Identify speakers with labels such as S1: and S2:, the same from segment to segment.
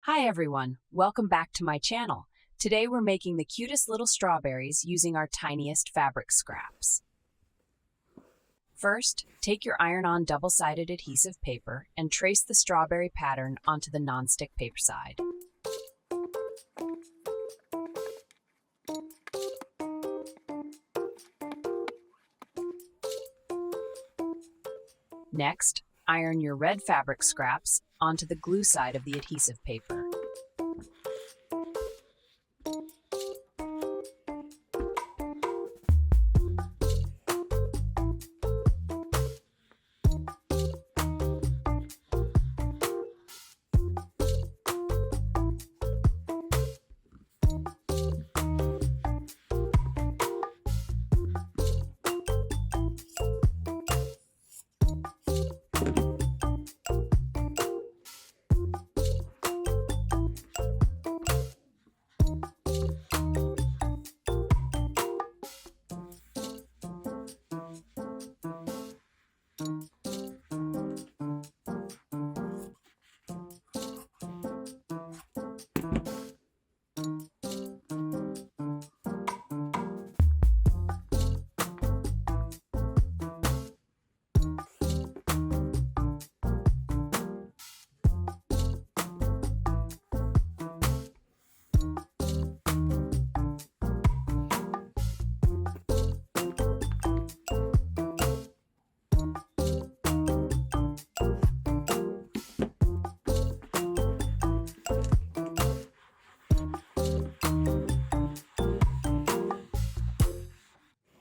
S1: Hi everyone, welcome back to my channel. Today we're making the cutest little strawberries using our tiniest fabric scraps. First, take your iron-on double-sided adhesive paper and trace the strawberry pattern onto the non-stick paper side. Next, iron your red fabric scraps onto the glue side of the adhesive paper.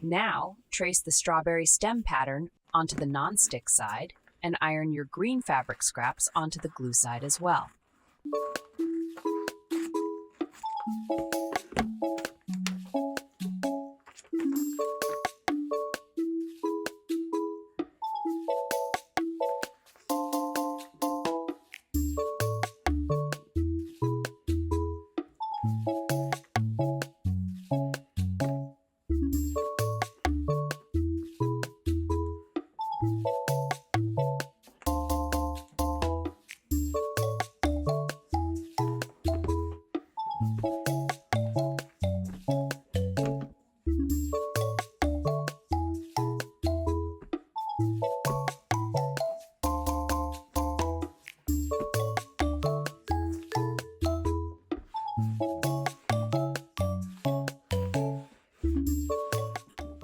S1: Now, trace the strawberry stem pattern onto the non-stick side and iron your green fabric scraps onto the glue side as well.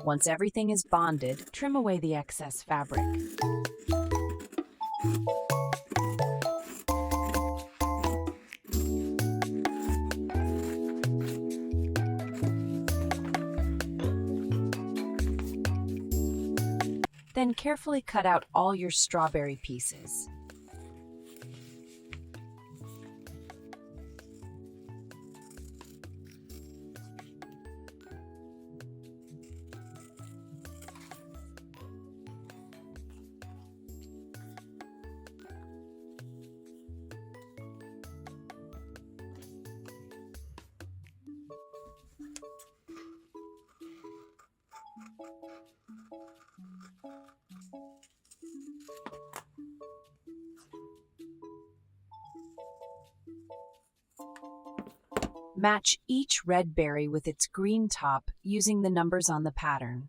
S1: Once everything is bonded, trim away the excess fabric. Then carefully cut out all your strawberry pieces. Match each red berry with its green top using the numbers on the pattern.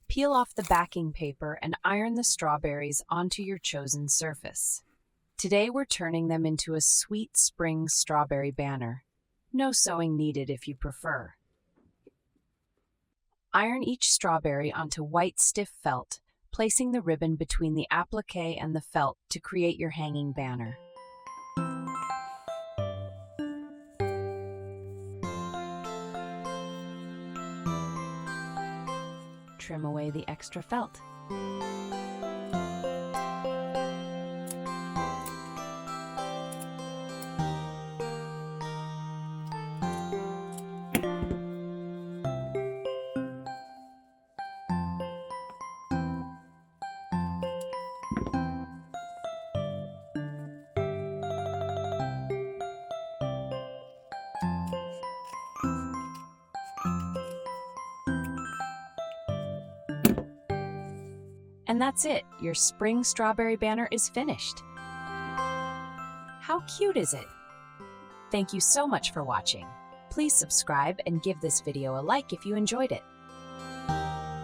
S1: Peel off the backing paper and iron the strawberries onto your chosen surface. Today we're turning them into a sweet spring strawberry banner. No sewing needed if you prefer. Iron each strawberry onto white stiff felt, placing the ribbon between the applique and the felt to create your hanging banner. Trim away the extra felt. And that's it, your spring strawberry banner is finished. How How cute is it? Thank you so much for watching. Please subscribe and give this video a like if you enjoyed it.